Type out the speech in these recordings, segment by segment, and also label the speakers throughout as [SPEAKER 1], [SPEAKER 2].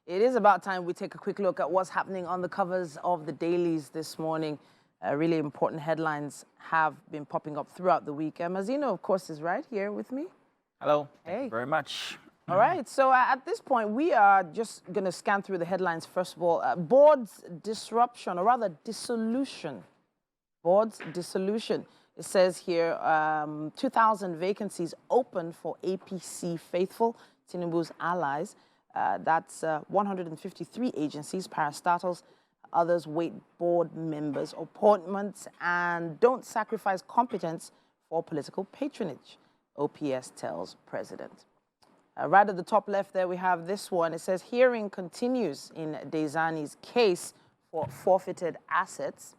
[SPEAKER 1] It is about time we take a quick look at what's happening on the covers of the dailies this morning. Really important headlines have been popping up throughout the week. Mazino, of course, is right here with me.
[SPEAKER 2] Hello. Thank you very much.
[SPEAKER 1] All right. So at this point, we are just going to scan through the headlines. First of all, board's disruption, or rather dissolution. Board's dissolution. It says here 2,000 vacancies open for APC faithful, Tinubu's allies. That's 153 agencies, parastatals. Others wait board members' appointments and don't sacrifice competence for political patronage, OPS tells president. Right at the top left there, we have this one. It says, hearing continues in Dezani's case for forfeited assets.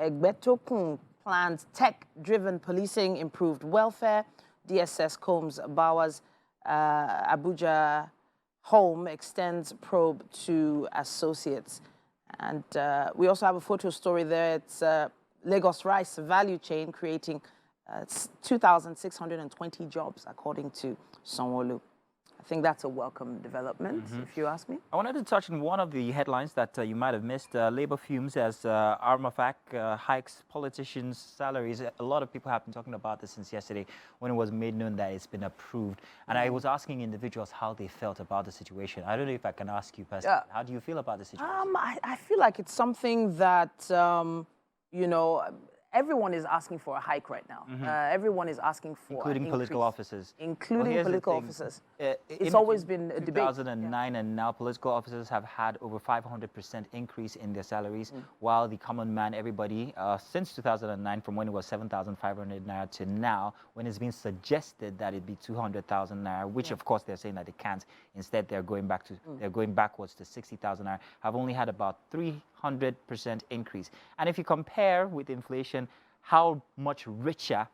[SPEAKER 1] Egbetokun plans tech-driven policing, improved welfare. DSS combs Bawa's Abuja home, extends probe to associates. And we also have a photo story there. It's Lagos Rice value chain creating 2,620 jobs, according to Sanwo-Olu. I think that's a welcome development, if you ask me.
[SPEAKER 2] I wanted to touch on one of the headlines that you might have missed. Labor fumes as Armafac hikes politicians' salaries. A lot of people have been talking about this since yesterday when it was made known that it's been approved. And I was asking individuals how they felt about the situation. I don't know if I can ask you personally. How do you feel about the situation?
[SPEAKER 1] I feel like it's something that, you know, everyone is asking for a hike right now. Everyone is asking for
[SPEAKER 2] including political officers.
[SPEAKER 1] Including political officers. It's always been a debate.
[SPEAKER 2] 2009 and now political officers have had over 500% increase in their salaries, while the common man, everybody, since 2009, from when it was 7,500 naira to now, when it's been suggested that it be 200,000 naira, which of course they're saying that they can't. Instead, they're going back to they're going backwards to 60,000 naira. Have only had about 300% increase. And if you compare with inflation, how much richer,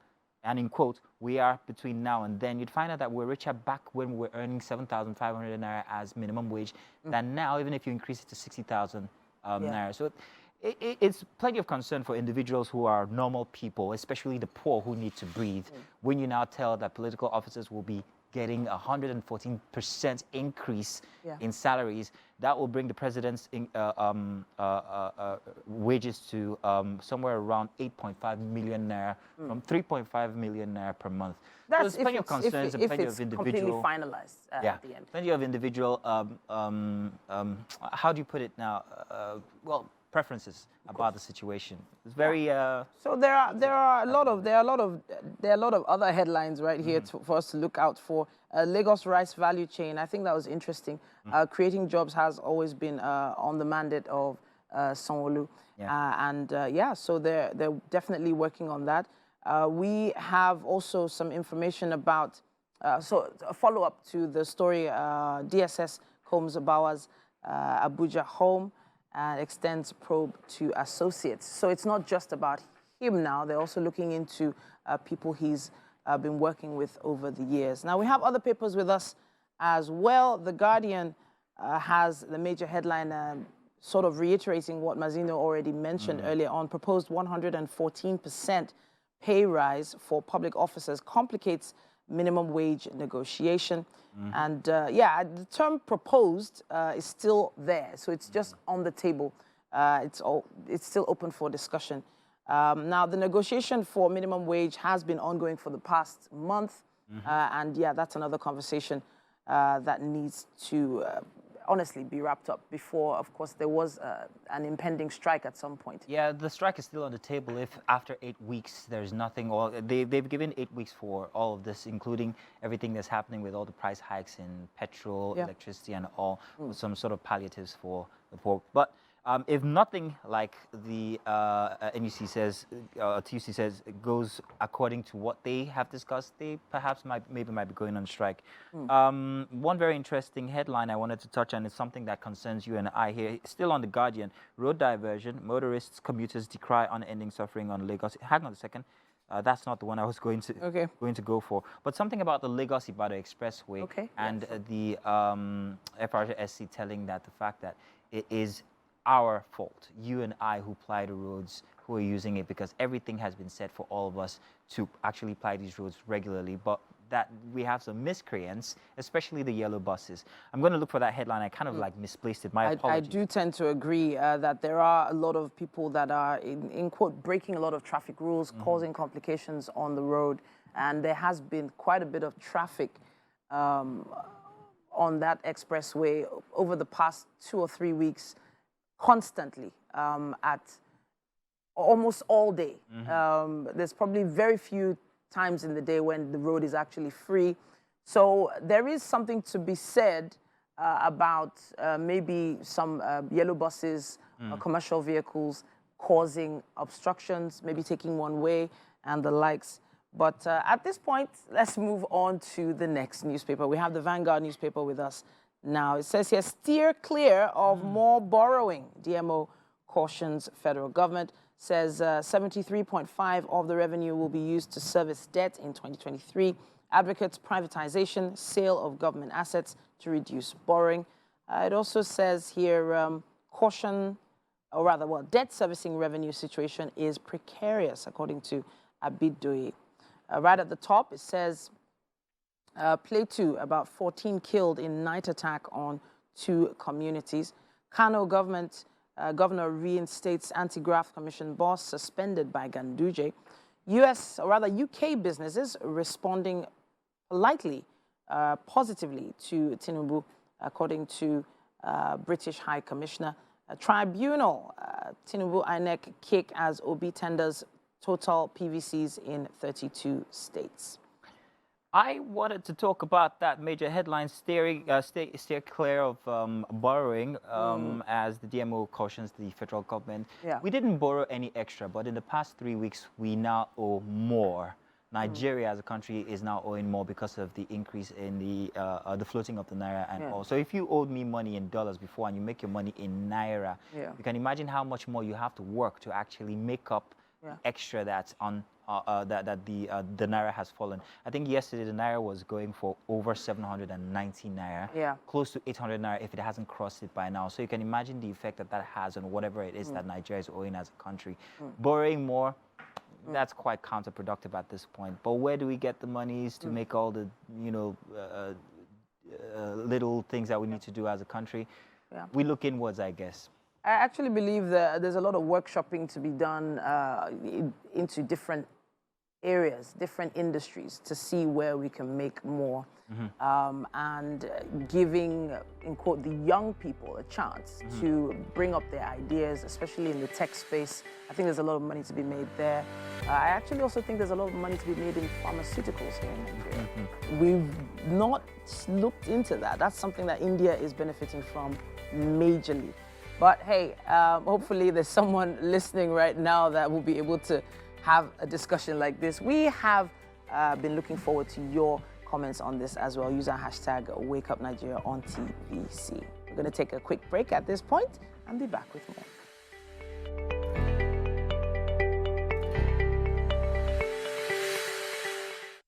[SPEAKER 2] and in quote, we are between now and then, you'd find out that we're richer back when we were earning 7,500 naira as minimum wage than now, even if you increase it to 60,000 naira. So it's plenty of concern for individuals who are normal people, especially the poor who need to breathe. When you now tell that political officers will be getting 114% increase in salaries, that will bring the president's wages to somewhere around 8.5 million naira from 3.5 million naira per month.
[SPEAKER 1] That's
[SPEAKER 2] so there's plenty of concerns and plenty of individual.
[SPEAKER 1] Completely finalized at the end.
[SPEAKER 2] Plenty of individual. How do you put it now? Well, preferences about the situation. It's very.
[SPEAKER 1] So there are a lot of other headlines right here for us to look out for. Lagos Rice value chain. I think that was interesting. Creating jobs has always been on the mandate of Sanwo-Olu, so they're definitely working on that. We have also some information about so a follow up to the story. DSS combs Bawa's Abuja home and extends probe to associates. So it's not just about him now. They're also looking into people he's been working with over the years. Now, we have other papers with us as well. The Guardian has the major headline sort of reiterating what Mazino already mentioned earlier on. Proposed 114% pay rise for public officers complicates minimum wage negotiation. And the term proposed is still there. So it's just on the table. It's still open for discussion. Now, the negotiation for minimum wage has been ongoing for the past month. And that's another conversation that needs to honestly be wrapped up before, of course, there was an impending strike at some point.
[SPEAKER 2] Yeah, the strike is still on the table if after 8 weeks there's nothing, or they've given 8 weeks for all of this, including everything that's happening with all the price hikes in petrol, electricity, and all, with some sort of palliatives for the poor. But if nothing like the NUC says, TUC says, goes according to what they have discussed, they perhaps might be going on strike. One very interesting headline I wanted to touch on is something that concerns you and I here. Still on The Guardian, road diversion, motorists, commuters decry unending suffering on Lagos. Hang on a second. That's not the one I was going to go for. But something about the Lagos-Ibadan Expressway and the FRSC telling that the fact that it is our fault, you and I who ply the roads, who are using it, because everything has been set for all of us to actually ply these roads regularly. But that we have some miscreants, especially the yellow buses. I'm going to look for that headline. I kind of like misplaced it. My apologies.
[SPEAKER 1] I do tend to agree that there are a lot of people that are, in quote, breaking a lot of traffic rules, causing complications on the road. And there has been quite a bit of traffic on that expressway over the past 2 or 3 weeks, constantly, at almost all day. There's probably very few times in the day when the road is actually free. So there is something to be said about maybe some yellow buses, commercial vehicles causing obstructions, maybe taking one way and the likes. But at this point, let's move on to the next newspaper. We have the Vanguard newspaper with us now. It says here, steer clear of more borrowing. DMO cautions federal government. Says 73.5% of the revenue will be used to service debt in 2023. Advocates privatization, sale of government assets to reduce borrowing. It also says here, caution, or rather, well, debt servicing revenue situation is precarious, according to Abidoye. Right at the top, it says, Play 2, about 14 killed in night attack on 2 communities. Kano government, governor reinstates anti-graft commission boss suspended by Ganduje. US, or rather UK businesses responding politely, positively to Tinubu, according to British High Commissioner. A tribunal, Tinubu INEC kick as Obi tenders total PVCs in 32 states.
[SPEAKER 2] I wanted to talk about that major headline, steer clear of borrowing, as the DMO cautions the federal government.
[SPEAKER 1] Yeah.
[SPEAKER 2] We didn't borrow any extra, but in the past 3 weeks, we now owe more. Nigeria as a country is now owing more because of the increase in the floating of the naira and all. So if you owed me money in dollars before and you make your money in naira, you can imagine how much more you have to work to actually make up extra that's on that the naira has fallen. I think yesterday the naira was going for over 790 naira, close to 800 naira if it hasn't crossed it by now. So you can imagine the effect that that has on whatever it is that Nigeria is owing as a country. Borrowing more, that's quite counterproductive at this point. But where do we get the monies to make all the, you know, little things that we need to do as a country? We look inwards, I guess.
[SPEAKER 1] I actually believe that there's a lot of workshopping to be done into different areas, different industries, to see where we can make more, and giving, in quote, the young people a chance to bring up their ideas, especially in the tech space. I think there's a lot of money to be made there. I actually also think there's a lot of money to be made in pharmaceuticals here in Nigeria. We've not looked into that. That's something that India is benefiting from majorly. But hey, hopefully there's someone listening right now that will be able to have a discussion like this. We have been looking forward to your comments on this as well. Use our hashtag WakeUpNigeria on TVC. We're going to take a quick break at this point and be back with more.